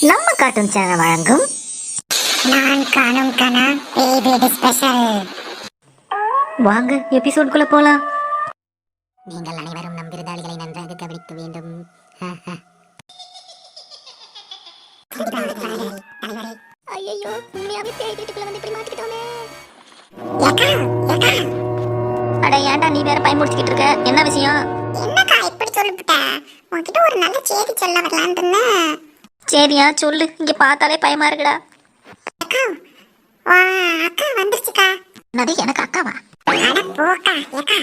நம்ம cartoon channel வழங்கும் நான் காணும் கனா பேபி ஸ்பெஷல். வாங்க எபிசோட்குள்ள போலாம். நீங்கள் அனைவரும் நம் விருந்தாளிகளை நன்றாக கவனிக்க வேண்டும். ஐயோ, உண்மையாவே பேய் வீட்டுக்குள்ள வந்து இப்படி மாட்டிக்கிட்டோமே. அட ஏன்டா நீ வேற பயம் முடிச்சிட்டு இருக்க? என்ன விஷயம்? என்னக்கா இப்படி சொல்லிவிட்ட? உன்கிட்ட ஒரு நல்ல செய்தி சொல்ல வரலான்னு இருந்தேன். சரியா சொல்லு, இங்க பார்த்தாலே பயமா இருக்குடா. அக்கா அக்கா வந்துருச்சுக்கா. என்னது, எனக்கு அக்காவா? அட போக்கா, ஏக்கா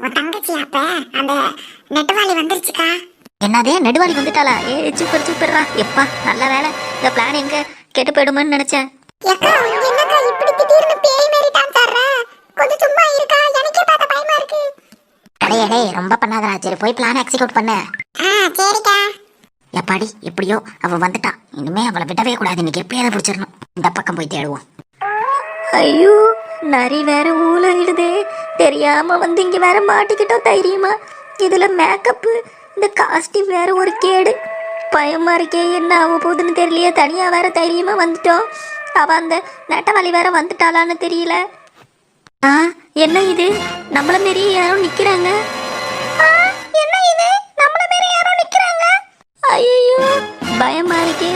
உன் தங்கச்சி அப்ப அந்த நெட்டவாளி வந்துருச்சுக்கா. என்னதே நெடுவாளி வந்துட்டாளா? சூப்பர் சூப்பர்ரா. எப்பா நல்ல வேலை, இந்த பிளான் எங்க கெட்டு போயிடுமோன்னு நினைச்சேன். ஏக்கா என்னக்கா இப்படி திடீர்னு பேய் மாதிரி தான் தர்ற? கொஞ்சம் சும்மா இருக்கா, எனக்கே பார்த்த பயமா இருக்கு. அடே ரொம்ப பண்ணாதடா. சரி போய் பிளான் எக்ஸிக்யூட் பண்ணு. சரிக்கா. எப்பாடி எப்படியோ அவ வந்துட்டான். இனிமே அவளை விடவே கூடாது. இன்னைக்கு எப்படியாவது பிடிச்சிடணும். இந்த பக்கம் போய் தேடுவோம். ஐயோ, நரி வேற ஊழிடுதே. தெரியாம வந்து இங்க வேற மாட்டிக்கிட்டோம் தைரியமா. இதுல மேக்கப்பு, இந்த காஸ்டியூம் வேற ஒரு கேடு. பயமா இருக்கே, என்ன ஆக போகுதுன்னு தெரியலையே. தனியா வேற தைரியமா வந்துட்டோம். அவ அந்த நெட்டவாளி வேற வந்துட்டாளான்னு தெரியல. என்ன இது, நம்மள மாரி யாரும் நிக்கிறாங்க. என்ன இது, நம்மள மாரி யாரும் நிக்கிறாங்க. ஐயோ பயமா இருக்கே.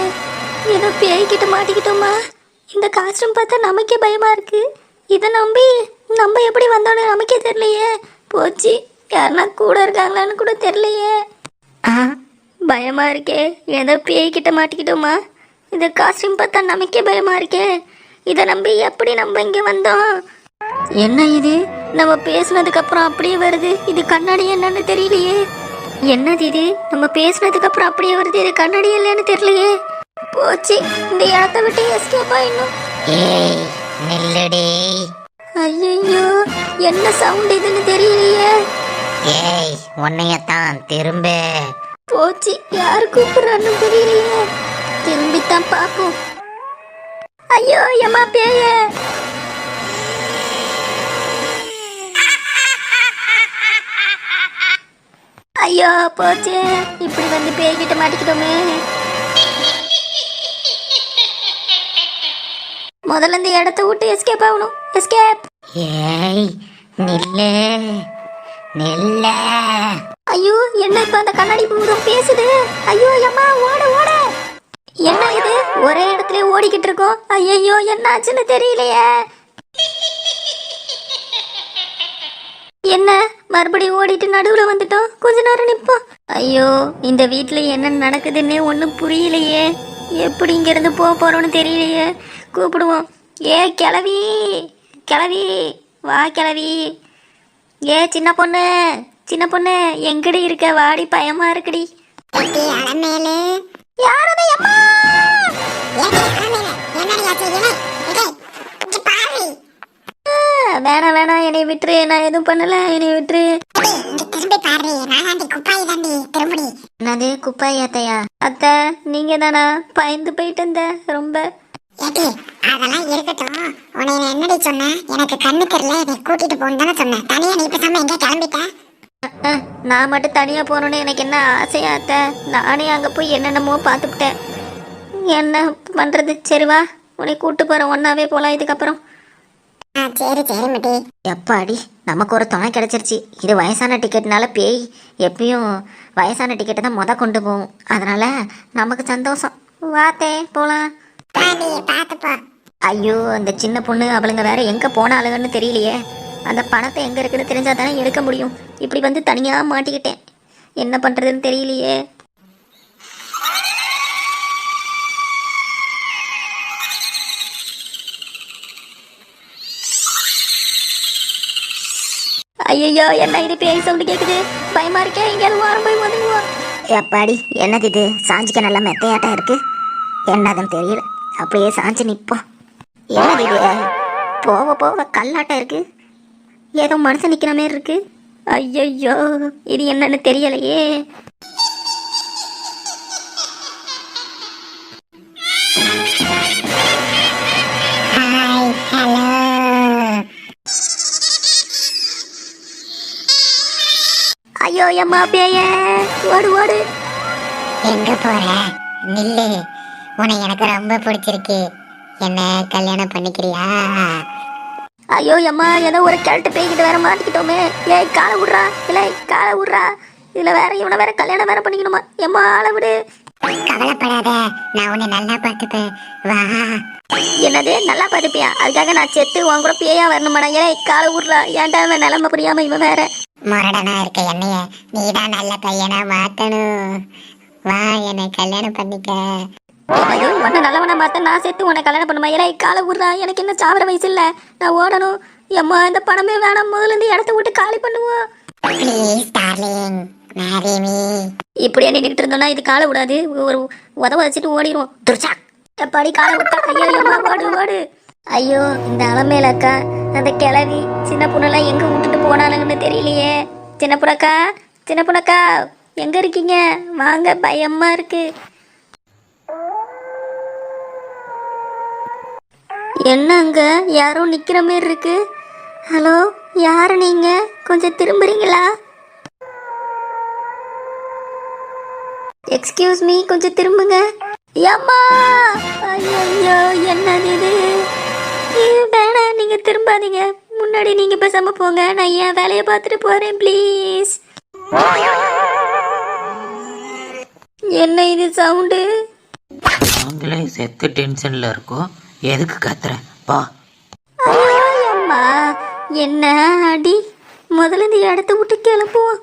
ஏதோ பேய்கிட்ட மாட்டிக்கிட்டோமா? இந்த காஸ்டியூம் பார்த்தா நமக்கே பயமா இருக்கு. இதை நம்பி நம்ம எப்படி வந்தோன்னு நமக்கே தெரியலையே. போச்சு, யாருன்னா கூட இருக்காங்களான்னு கூட தெரியலையே. பயமா இருக்கே. ஏதோ பேய்கிட்ட மாட்டிக்கிட்டோமா? இந்த காஸ்டியூம் பார்த்தா நமக்கே பயமா இருக்கே. இதை நம்பி எப்படி நம்ம இங்கே வந்தோம்? என்ன இது, நம்ம பேசுனதுக்கு அப்புறம் அப்படியே வருது. இது கண்ணாடி என்னன்னு தெரியலையே. என்னது இது, நம்ம பேசுனதுக்கு அப்புறம் அப்படியே வருது. இது கண்ணாடி இல்லைன்னு தெரியலையே. போச்சு, இந்த இடத்த விட்டு எஸ்கேப் ஆயிடணும். ஏய் நில்லுடி. ஐயோ, என்ன சவுண்ட் இதுன்னு தெரியலையே. ஏய் உன்னையத்தான் திரும்ப. போச்சு, யாரு கூப்பிடுறான்னு தெரியலையே. திரும்பித்தான் பார்ப்போம். ஐயோ எம்மா பேய. ஐயோ போச்சு, இப்படி வந்து பேய்கிட்ட மாட்டிக்கிட்டோமே. முதல்ல இந்த இடத்த விட்டு எஸ்கேப் ஆகணும். எஸ்கேப். ஏய் நில்லே நில்ல. ஐயோ, என்ன இப்ப அந்த கண்ணாடி பூதம் பேசுது? ஐயோ அம்மா, ஓட ஓட. என்ன இது, ஒரே இடத்துல ஓடிக்கிட்டு இருக்கோம். ஐயோ என்ன ஆச்சுன்னு தெரியலையே. என்ன மறுபடியும் ஓடிட்டு நடுவுல வந்துட்டோம். கொஞ்ச நேரம் நிப்போம். ஐயோ, இந்த வீட்டுல என்ன நடக்குதுன்னே ஒன்னும் புரியலையே. எப்படி இங்க இருந்து போக போறோம்னு தெரியலையே. கூப்பிடுவோம். ஏ கிளவி, கிளவி வா கிளவி. ஏ சின்ன பொண்ணு, சின்ன பொண்ணு எங்கடி இருக்க? வாடி, பயமா இருக்குடி. யாரது அம்மா? வேணாம் வேணாம், என்னை விட்டுரு. நான் எதுவும் பண்ணல, என்னை விட்டுரு. என்னது குப்பாய் அத்தையா? அத்தை நீங்க தானா? பயந்து போயிட்டு ரொம்ப. அதெல்லாம் இருக்கட்டும். உன்னை என்னடி சொன்னேன்? எனக்கு கண்ணு தெரியல, என்னை கூட்டிட்டு போன்னு தானே சொன்னேன். தனியா நீ பேசாம எங்க கிளம்பிட்ட? நான் மட்டும் தனியா போகணுன்னு எனக்கு என்ன ஆசையா அத்தை? நானே அங்க போய் என்னென்னமோ பார்த்துக்கிட்டேன். என்ன பண்றது? சரி வா, உன்னை கூட்டு போறேன். ஒன்னாவே போலாம் இதுக்கப்புறம். சரி சரி மட்டி. எப்பாடி, நமக்கு ஒரு துணை கிடைச்சிருச்சு. இது வயசான டிக்கெட்னால பேய் எப்பயும் வயசான டிக்கெட்டை தான் கொண்டு போகும். அதனால நமக்கு சந்தோஷம். வாத்தே போலாம். பாத்துப்பா. ஐயோ, அந்த சின்ன பொண்ணு அவளுங்க வேற எங்க போனாளுங்கன்னு தெரியலையே. அந்த பணத்தை எங்க இருக்குன்னு தெரிஞ்சா தானே எடுக்க முடியும். இப்படி வந்து தனியா மாட்டிக்கிட்டேன். என்ன பண்றதுன்னு தெரியலையே. ஐயோ, என்ன இது, பேய் சவுண்டு கேக்குது. பயமா இருக்கே. எங்கேயாவது வாரம் போய் வந்துடுவோம். எப்பாடி என்னது இது, சாஞ்சிக்க நல்லா மெத்தையாட்டம் இருக்கு. என்னதுன்னு தெரியல, அப்படியே சாஞ்சு நிப்போம். என்னது இது, போக போக கல்லாட்டம் இருக்கு. ஏதோ மனுஷன் நிக்கிற மாதிரி இருக்கு. ஐயோ, இது என்னன்னு தெரியலையே. ஐயோ அம்மா பேய, ஓடு ஓடு. எங்க போற? நில்லு, உன்னை எனக்கு ரொம்ப பிடிச்சிருக்கு. என்ன கல்யாணம் பண்ணிக்கிறியா? ஐயோ அம்மா, ஏதோ ஒரு கிழட்டு பேய்கிட்ட வேற மாட்டிக்கிட்டோமே. ஏய் காலை விட்றா, இல்லை காலை விட்றா. இதுல வேற இவனை வேற கல்யாணம் வேற பண்ணிக்கணுமா? எம்மா ஆளை விடு. கவலைப்படாத, நான் உன்னை நல்லா பார்த்துப்பேன். வா. என்னது நல்லா பார்த்துப்பியா? அதுக்காக நான் செத்து உன் கூட பேயா வரணுமாடா? ஏய் காலை விட்றா. ஏன்டா இவன் நிலைமை புரியாம இவன் வேற முரடனா இருக்க என்னைய நீதான் நல்ல பையனா மாத்தணும். வா, என்னை கல்யாணம் பண்ணிக்க. ஐயோ உன்னை நல்லவனா மாத்த நான் சேர்த்து உன்னை கல்யாணம் பண்ணுமா? ஏன்னா காலை விட்றா. எனக்கு இன்னும் சாவர வயசு இல்லை, நான் ஓடணும். எம்மா இந்த பணமே வேணாம், முதல்ல இருந்து இடத்த விட்டு காலி பண்ணுவோம். Please darling, marry me. இப்படியே நின்றுட்டு இருந்தோம்னா இது காலை விடாது. ஒரு உதவ வச்சுட்டு ஓடிடுவோம். துர்ச்சா எப்பாடி காலை விட்டா? ஐயோ எம்மா ஓடு ஓடு. ஐயோ இந்த அலமேல அக்கா, அந்த கிளவி சின்ன பொண்ணெல்லாம் எங்க விட்டுட்டு போனானுங்கன்னு தெரியலையே. சின்ன புறக்கா, சின்ன புறக்கா எங்க இருக்கீங்க? வாங்க, பயமா இருக்கு. என்னங்க யாரோ நிக்கிற மாதிரி இருக்கு. ஹலோ, யாரு நீங்க? கொஞ்சம் திரும்புறீங்களா? எக்ஸ்கியூஸ் மீ, கொஞ்சம் திரும்புங்க. அம்மா, ஐயோ என்னது இது? இது வேணாம், நீங்க திரும்பாதீங்க. முன்னாடி நீங்க பேசாம போங்க, நான் என் வேலையை பார்த்துட்டு போறேன் ப்ளீஸ். என்ன இது சவுண்டு? நாங்களே செத்து டென்ஷன்ல இருக்கோம், எதுக்கு கத்துற? பா. அம்மா என்ன அடி? முதல்ல இந்த இடத்த விட்டு கிளம்புவோம்.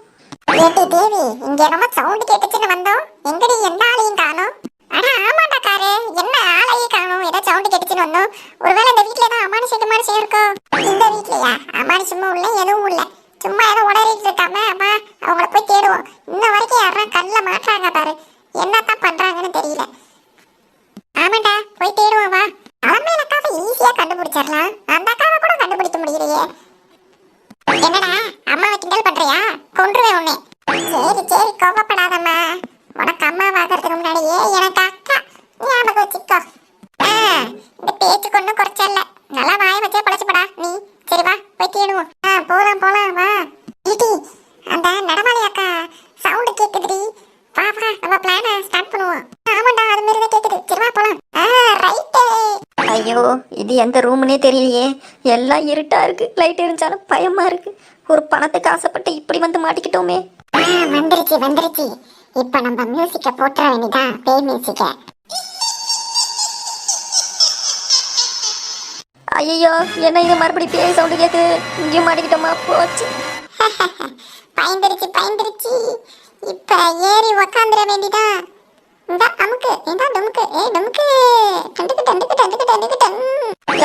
ஏட்டி தேவி, இங்க ரொம்ப சவுண்ட் கேட்டுச்சுன்னு வந்தோம். எங்கடி எந்த ஆளையும் காணோம்? அட ஆமாண்டா காரு, என்ன ஆளையும் காணோம்? ஏதோ சவுண்ட் கேட்டுச்சுன்னு வந்தோம். ஒருவேளை இந்த வீட்ல ஏதோ அமானுஷம் இருக்கோ? இந்த வீட்லயா? அமானுஷமும் இல்ல, எதுவும் இல்ல. சும்மா ஏதோ உடறிட்டு இருக்காம அம்மா, அவங்கள போய் தேடுவோம். இன்ன வரைக்கும் யாரும் கண்ணில் மாட்டாங்க பாரு, என்னத்தான் பண்றாங்கன்னு தெரியல. ஆமாண்டா, போய் தேடுவோம் வா. அலமேல அக்காவை ஈஸியா கண்டுபிடிச்சிடலாம், அந்த அக்காவை கூட கண்டுபிடிக்க முடியலையே. என்னடா அம்மாவை கிண்டல் பண்றியா? கொன்றுவேன் உன்னை. சரி சரி, கோபப்படாதம்மா. உனக்கு அம்மா வாக்குறதுக்கு முன்னாடியே எனக்கு அக்கா ஞாபகம் வச்சுக்கோ. இந்த பேச்சுக்கு ஒன்றும் குறைச்சல. நல்லா வாய வச்சே பழச்சுப்படா நீ. சரி வா, போய் தேடுவோம். போலாம் போலாம் வா. ஈட்டி, அந்த நடவாளி அக்கா சவுண்டு கேக்குதுடி. வா வா, நம்ம பிளானை ஸ்டார்ட் பண்ணுவோம். ஆமாண்டா, அது மாதிரி தான் கேக்குது. சரி வா போலாம். ரைட்டு. ஐயோ இது எந்த ரூம்னே தெரியலையே. எல்லாம் இருட்டா இருக்கு. லைட் எரிஞ்சாலும் பயமா இருக்கு. ஒரு பணத்துக்கு ஆசைப்பட்டு இப்படி வந்து மாட்டிக்கிட்டோமே. வந்துருச்சு வந்துருச்சு. இப்ப நம்ம மியூசிக்க போட்டுற வேண்டியதான், பேய் மியூசிக்க. ஐயோ என்ன இது மறுபடி பேய் சவுண்டு கேக்குது? இங்கேயும் மாட்டிக்கிட்டோமா? போச்சு. பயந்துருச்சு பயந்துருச்சு. இப்ப ஏறி உக்காந்துட வேண்டியதான். இந்த அமுக்கு, இந்த டமுக்கு, டமுக்கு டண்டுக்கு டண்டுக்கு டண்டுக்கு டண்டுக்கு டன்.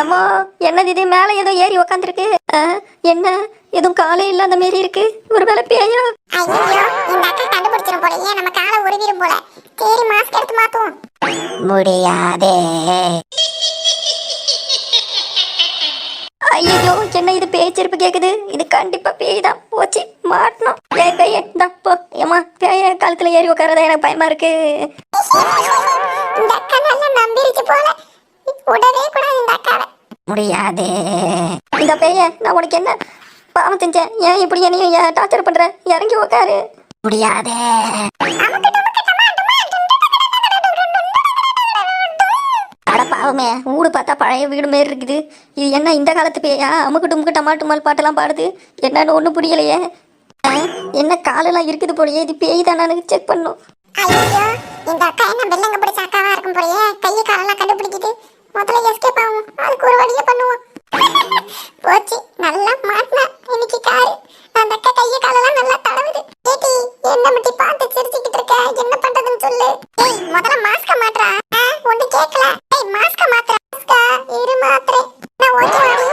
அம்மா என்னது இது? மேல ஏதோ ஏறி உக்காந்துருக்கு. என்ன எதுவும் காலே இல்லாத மாரி இருக்கு. ஒரு வேலை பேயா? ஐயோ, இந்த அக்கா கண்டுபிடிச்சிரும் போல. ஏன் நம்ம காலை உருவிடும் போல. சரி, மாஸ்க் எடுத்து மாத்துவோம். முடியாதே. ஐயோ என்ன இது பேச்சிருப்பு கேக்குது? இது கண்டிப்பா பேய் தான். போச்சு, மாட்டணும். ஏய் பேயே போ. ஏமா பேய காலத்துல ஏறி உட்காரதா எனக்கு பயமா இருக்கு. இந்த அக்கா நல்லா நம்பிருச்சு போல. உடவே கூடாது இந்த அக்காவை. முடியாதே. இந்த பேய நான் உனக்கு என்ன பாவம் செஞ்சேன்? ஏன் இப்படி என்னையும் டார்ச்சர் பண்ற? இறங்கி உட்காரு. முடியாதே. அட பாவமே, ஊடு பார்த்தா பழைய வீடு மாரி இருக்குது. இது என்ன இந்த காலத்து பேயா? அமுக்கு டுமுக்கு டமாட்டுமால் பாட்டெல்லாம் பாடுது. என்னன்னு ஒன்றும் புரியலையே. என்ன காலெல்லாம் இருக்குது போலயே. இது பேய் தானு செக் பண்ணும். ஐயோ, இந்த அக்கா என்ன வெள்ளங்க பிடிச்ச அக்காவா இருக்கும் போலயே. கையை காலெல்லாம் கண்டுபிடிக்குது. முதல்ல எஸ்கேப் ஆகும், அதுக்கு ஒரு வழியை பண்ணுவோம். போச்சு, நல்லா மாட்டினா இன்னைக்கு காரு. அந்த அக்கா கையை காலெல்லாம் நல்லா தடவுது. ஏடி, என்ன மட்டும் பார்த்து சிரிச்சுக்கிட்டு இருக்க? என்ன பண்றதுன்னு சொல்லு. ஏய், முதல்ல மாஸ்க மாட்றா. ஒண்ணு கேட்கல. ஏய், மாஸ்க மாட்றா. மாஸ்கா இரு மாத்திரை. நான் ஓகே வாடி.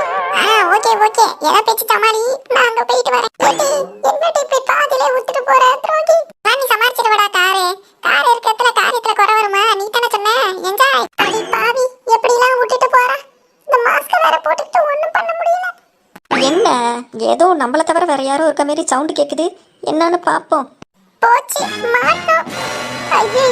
ஓகே ஓகே, எதை பேச்சு சமாளி. நான் அங்க போயிட்டு வரேன். ஏடி, என்னடி போய் பாதியிலே விட்டுட்டு போற துரோகி? நீ சமாளிச்சிட்டு வாடா காரு. கார் இருக்கிறதுல காரியத்துல குறை வருமா? நீ தானே சொன்ன என்ஜாய். அடி பாவி, எப்படிலாம் விட்டுட்டு போறா? இந்த மாஸ்க வேற போட்டுட்டு ஒண்ணும் பண்ண முடியல. என்ன ஏதோ நம்மள தவிர வேற யாரும் இருக்க மாதிரி சவுண்ட் கேக்குது. என்னன்னு பாப்போம். போச்சு, மாட்டோம். ஐயோ